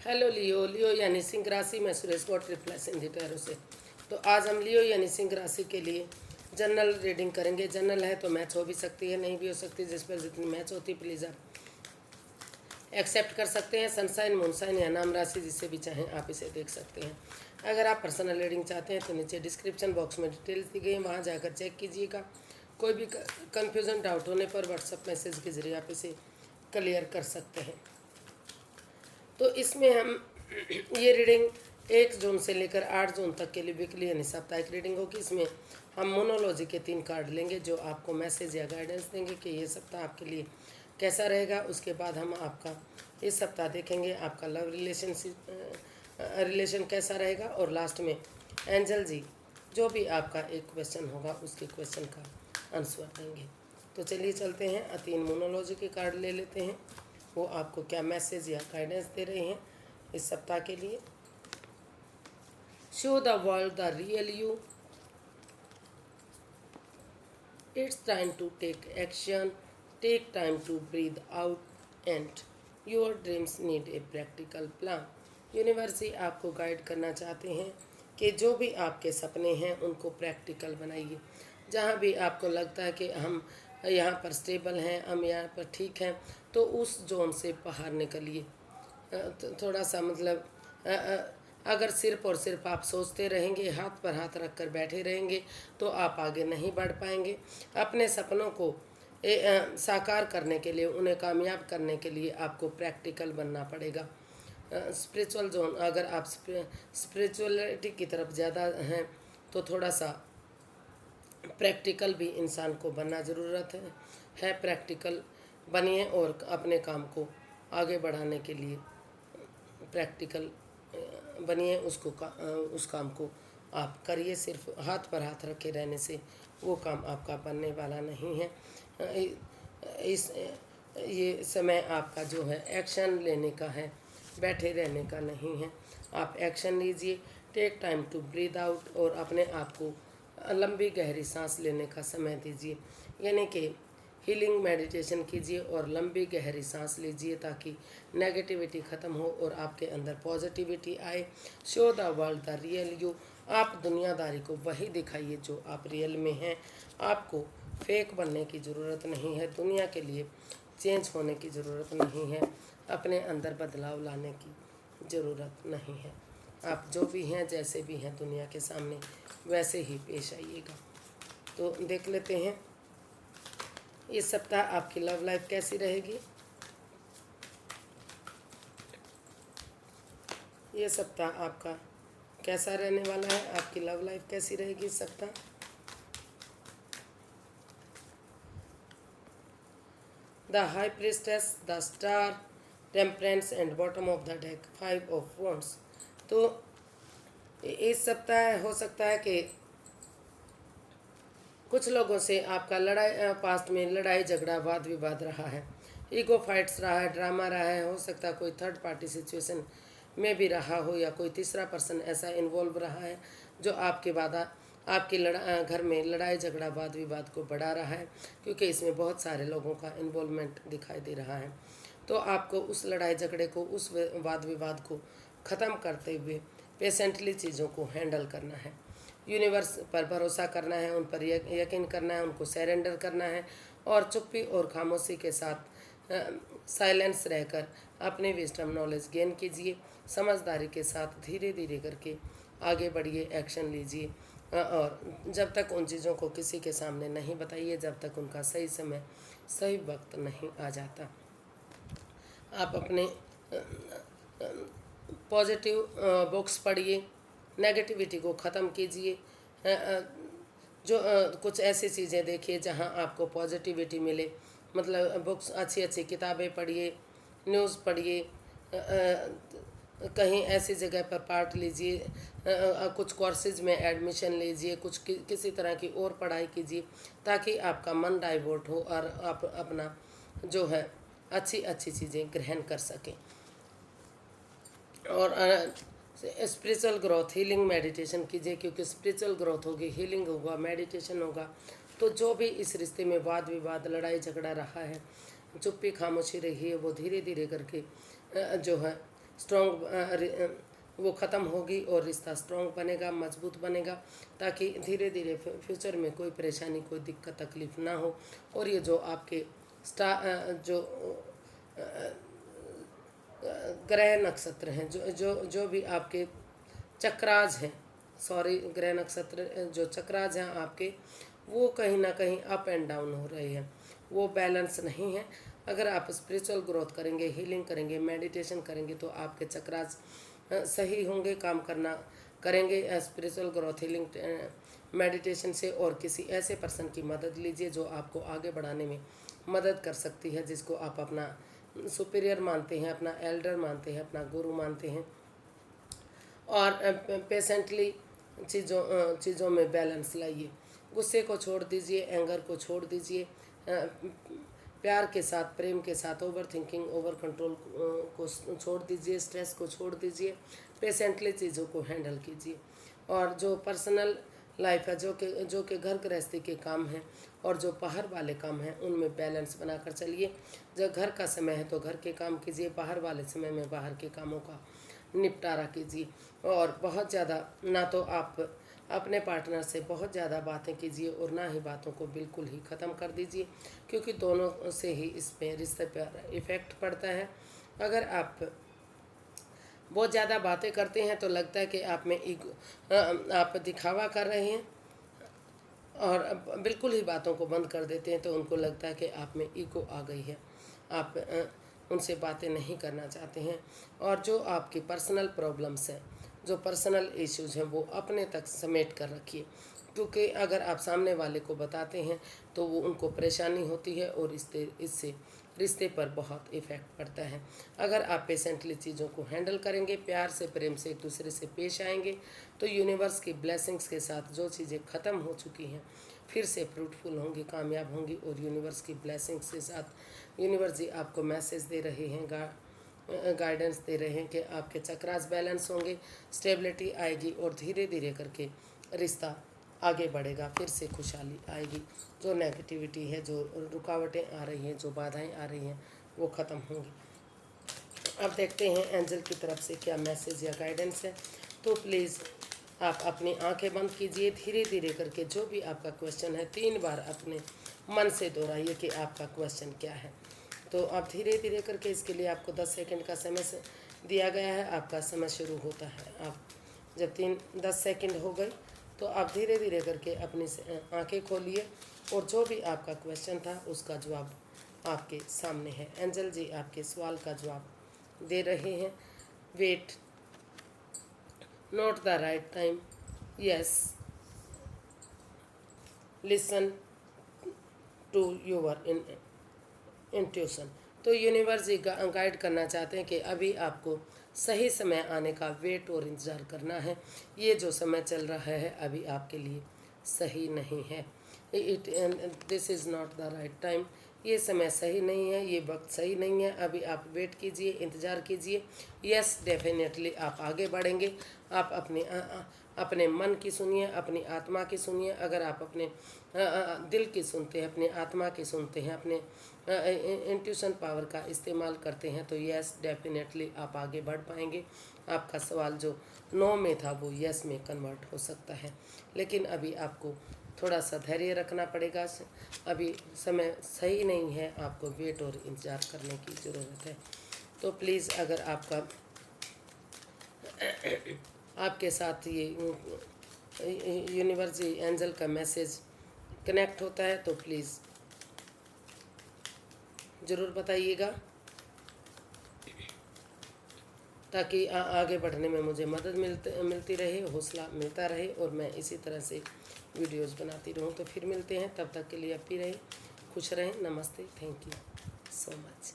Hello लियो। लियो यानी सिंह राशि में Suresh Gaud replace in tarot से। तो आज हम लियो यानी सिंह राशि के लिए जनरल रीडिंग करेंगे। जनरल है तो मैच हो भी सकती है, नहीं भी हो सकती। जिस पर जितनी मैच होती प्लीज़ आप एक्सेप्ट कर सकते हैं। सनसाइन, मूनसाइन या नाम राशि जिसे भी चाहें आप इसे देख सकते हैं। अगर आप पर्सनल रीडिंग चाहते हैं तो नीचे डिस्क्रिप्शन बॉक्स में डिटेल्स दी गई हैं, वहाँ जाकर चेक कीजिएगा। कोई भी कन्फ्यूज़न डाउट होने पर व्हाट्सएप मैसेज के ज़रिए आप इसे क्लियर कर सकते हैं। तो इसमें हम ये रीडिंग 1 जून से लेकर 8 जून तक के लिए वीकली यानी साप्ताहिक रीडिंग होगी। इसमें हम मोनोलॉजी के 3 कार्ड लेंगे जो आपको मैसेज या गाइडेंस देंगे कि ये सप्ताह आपके लिए कैसा रहेगा। उसके बाद हम आपका इस सप्ताह देखेंगे आपका लव रिलेशन कैसा रहेगा, और लास्ट में एंजल जी जो भी आपका एक क्वेश्चन होगा उसके क्वेश्चन का आंसर देंगे। तो चलिए चलते हैं, 3 मोनोलॉजी के कार्ड ले लेते हैं, वो आपको क्या मैसेज या गाइडेंस दे रहे हैं इस सप्ताह के लिए। Show the world the real you, it's time to take action, take time to breathe out and your dreams need a practical plan. Universe ही आपको गाइड करना चाहते हैं कि जो भी आपके सपने हैं उनको प्रैक्टिकल बनाइए। जहाँ भी आपको लगता है कि हम यहाँ पर स्टेबल हैं, हम यहाँ पर ठीक हैं, तो उस जोन से बाहर निकलिए। थोड़ा सा मतलब अगर सिर्फ और सिर्फ आप सोचते रहेंगे, हाथ पर हाथ रख कर बैठे रहेंगे, तो आप आगे नहीं बढ़ पाएंगे। अपने सपनों को साकार करने के लिए, उन्हें कामयाब करने के लिए आपको प्रैक्टिकल बनना पड़ेगा। स्पिरिचुअल जोन, अगर आप स्पिरिचुअलिटी की तरफ ज़्यादा हैं तो थोड़ा सा प्रैक्टिकल भी इंसान को बनना ज़रूरत है। प्रैक्टिकल बनिए और अपने काम को आगे बढ़ाने के लिए प्रैक्टिकल बनिए। उस काम को आप करिए। सिर्फ हाथ पर हाथ रखे रहने से वो काम आपका बनने वाला नहीं है। इस ये समय आपका जो है एक्शन लेने का है, बैठे रहने का नहीं है। आप एक्शन लीजिए। Take time to breathe out, और अपने आप को लंबी गहरी सांस लेने का समय दीजिए। यानी कि हीलिंग मेडिटेशन कीजिए और लंबी गहरी सांस लीजिए ताकि नेगेटिविटी ख़त्म हो और आपके अंदर पॉजिटिविटी आए। Show the world the real you, आप दुनियादारी को वही दिखाइए जो आप रियल में हैं। आपको फेक बनने की ज़रूरत नहीं है, दुनिया के लिए चेंज होने की ज़रूरत नहीं है, अपने अंदर बदलाव लाने की ज़रूरत नहीं है। आप जो भी हैं, जैसे भी हैं, दुनिया के सामने वैसे ही पेश आइएगा। तो देख लेते हैं इस सप्ताह आपकी लव लाइफ कैसी रहेगी। ये सप्ताह आपका कैसा रहने वाला है, आपकी लव लाइफ कैसी रहेगी इस सप्ताह। The high priestess, the star, temperance and bottom of the deck 5 of wands. तो इस सप्ताह हो सकता है कि कुछ लोगों से आपका पास्ट में लड़ाई झगड़ा वाद विवाद रहा है, ईगो फाइट्स रहा है, ड्रामा रहा है। हो सकता है कोई थर्ड पार्टी सिचुएशन में भी रहा हो, या कोई तीसरा पर्सन ऐसा इन्वॉल्व रहा है जो आपके घर में लड़ाई झगड़ा वाद विवाद को बढ़ा रहा है, क्योंकि इसमें बहुत सारे लोगों का इन्वॉल्वमेंट दिखाई दे रहा है। तो आपको उस लड़ाई झगड़े को, उस वाद विवाद को ख़त्म करते हुए पेशेंटली चीज़ों को हैंडल करना है। यूनिवर्स पर भरोसा करना है, उन पर यकीन करना है, उनको सरेंडर करना है, और चुप्पी और खामोशी के साथ साइलेंस रहकर अपने विजडम नॉलेज गेन कीजिए। समझदारी के साथ धीरे धीरे करके आगे बढ़िए, एक्शन लीजिए, और जब तक उन चीज़ों को किसी के सामने नहीं बताइए जब तक उनका सही समय सही वक्त नहीं आ जाता। आप अपने पॉजिटिव बुक्स पढ़िए, नेगेटिविटी को ख़त्म कीजिए। जो कुछ ऐसी चीज़ें देखिए जहां आपको पॉजिटिविटी मिले, मतलब बुक्स, अच्छी अच्छी किताबें पढ़िए, न्यूज़ पढ़िए, कहीं ऐसी जगह पर पार्ट लीजिए, कुछ कोर्सेज में एडमिशन लीजिए, किसी तरह की और पढ़ाई कीजिए ताकि आपका मन डाइवर्ट हो और आप अपना जो है अच्छी अच्छी चीज़ें ग्रहण कर सकें। और स्पिरिचुअल ग्रोथ, हीलिंग मेडिटेशन कीजिए, क्योंकि स्पिरिचुअल ग्रोथ होगी, हीलिंग होगा, मेडिटेशन होगा, तो जो भी इस रिश्ते में वाद विवाद लड़ाई झगड़ा रहा है, चुप्पी खामोशी रही है, वो धीरे धीरे करके जो है स्ट्रॉन्ग वो ख़त्म होगी और रिश्ता स्ट्रॉन्ग बनेगा, मजबूत बनेगा, ताकि धीरे धीरे फ्यूचर में कोई परेशानी, कोई दिक्कत तकलीफ ना हो। और ये जो आपके जो ग्रह नक्षत्र हैं, जो जो जो भी आपके चक्राज हैं, सॉरी, ग्रह नक्षत्र जो चक्राज हैं आपके, वो कहीं ना कहीं अप एंड डाउन हो रहे हैं, वो बैलेंस नहीं है। अगर आप स्पिरिचुअल ग्रोथ करेंगे, हीलिंग करेंगे, मेडिटेशन करेंगे, तो आपके चक्राज सही होंगे, काम करना करेंगे। स्पिरिचुअल ग्रोथ, हीलिंग, मेडिटेशन से, और किसी ऐसे पर्सन की मदद लीजिए जो आपको आगे बढ़ाने में मदद कर सकती है, जिसको आप अपना सुपीरियर मानते हैं, अपना एल्डर मानते हैं, अपना गुरु मानते हैं। और पेशेंटली चीज़ों में बैलेंस लाइए। गुस्से को छोड़ दीजिए, एंगर को छोड़ दीजिए, प्यार के साथ, प्रेम के साथ, ओवर थिंकिंग, ओवर कंट्रोल को छोड़ दीजिए, स्ट्रेस को छोड़ दीजिए, पेशेंटली चीज़ों को हैंडल कीजिए। और जो पर्सनल लाइफ है, जो कि घर गृहस्थी के काम हैं और जो बाहर वाले काम हैं, उनमें बैलेंस बनाकर चलिए। जब घर का समय है तो घर के काम कीजिए, बाहर वाले समय में बाहर के कामों का निपटारा कीजिए। और बहुत ज़्यादा ना तो आप अपने पार्टनर से बहुत ज़्यादा बातें कीजिए और ना ही बातों को बिल्कुल ही ख़त्म कर दीजिए, क्योंकि दोनों से ही इस पे रिश्ते पर इफ़ेक्ट पड़ता है। अगर आप बहुत ज़्यादा बातें करते हैं तो लगता है कि आप में आप दिखावा कर रहे हैं, और बिल्कुल ही बातों को बंद कर देते हैं तो उनको लगता है कि आप में ईगो आ गई है, आप उनसे बातें नहीं करना चाहते हैं। और जो आपकी पर्सनल प्रॉब्लम्स हैं, जो पर्सनल इश्यूज हैं, वो अपने तक समेट कर रखिए, क्योंकि अगर आप सामने वाले को बताते हैं तो वो उनको परेशानी होती है और इससे रिश्ते पर बहुत इफ़ेक्ट पड़ता है। अगर आप पेशेंटली चीज़ों को हैंडल करेंगे, प्यार से, प्रेम से एक दूसरे से पेश आएंगे, तो यूनिवर्स की ब्लेसिंग्स के साथ जो चीज़ें ख़त्म हो चुकी हैं फिर से फ्रूटफुल होंगी, कामयाब होंगी। और यूनिवर्स की ब्लेसिंग्स के साथ यूनिवर्स जी आपको मैसेज दे रहे हैं, गाइडेंस दे रहे हैं कि आपके चक्रास बैलेंस होंगे, स्टेबिलिटी आएगी और धीरे धीरे करके रिश्ता आगे बढ़ेगा, फिर से खुशहाली आएगी। जो नेगेटिविटी है, जो रुकावटें आ रही हैं, जो बाधाएं आ रही हैं, वो ख़त्म होंगी। अब देखते हैं एंजल की तरफ से क्या मैसेज या गाइडेंस है। तो प्लीज़ आप अपनी आंखें बंद कीजिए, धीरे धीरे करके जो भी आपका क्वेश्चन है 3 बार अपने मन से दोहराइए कि आपका क्वेश्चन क्या है। तो आप धीरे धीरे करके, इसके लिए आपको 10 सेकंड का समय दिया गया है। आपका समय शुरू होता है। आप जब 10 सेकंड हो गए तो आप धीरे धीरे करके अपनी आंखें खोलिए और जो भी आपका क्वेश्चन था उसका जवाब आपके सामने है। एंजल जी आपके सवाल का जवाब दे रहे हैं। Wait, not the right time, yes, listen to your intuition. तो यूनिवर्स ही गाइड करना चाहते हैं कि अभी आपको सही समय आने का वेट और इंतज़ार करना है। ये जो समय चल रहा है अभी आपके लिए सही नहीं है। This is not the right time. ये समय सही नहीं है, ये वक्त सही नहीं है। अभी आप वेट कीजिए, इंतज़ार कीजिए। यस, डेफिनेटली आप आगे बढ़ेंगे। आप अपने मन की सुनिए, अपनी आत्मा की सुनिए। अगर आप अपने दिल की सुनते हैं, अपनी आत्मा की सुनते हैं, अपने इंट्यूशन पावर का इस्तेमाल करते हैं, तो यस, डेफिनेटली आप आगे बढ़ पाएंगे। आपका सवाल जो नो में था वो यस में कन्वर्ट हो सकता है, लेकिन अभी आपको थोड़ा सा धैर्य रखना पड़ेगा। अभी समय सही नहीं है, आपको वेट और इंतज़ार करने की ज़रूरत है। तो प्लीज़ अगर आपके साथ ये यूनिवर्स एंजल का मैसेज कनेक्ट होता है तो प्लीज़ ज़रूर बताइएगा, ताकि आगे बढ़ने में मुझे मदद मिलती रहे, हौसला मिलता रहे और मैं इसी तरह से वीडियोस बनाती रहूं। तो फिर मिलते हैं, तब तक के लिए आप भी रहें, खुश रहें। नमस्ते, थैंक यू सो मच।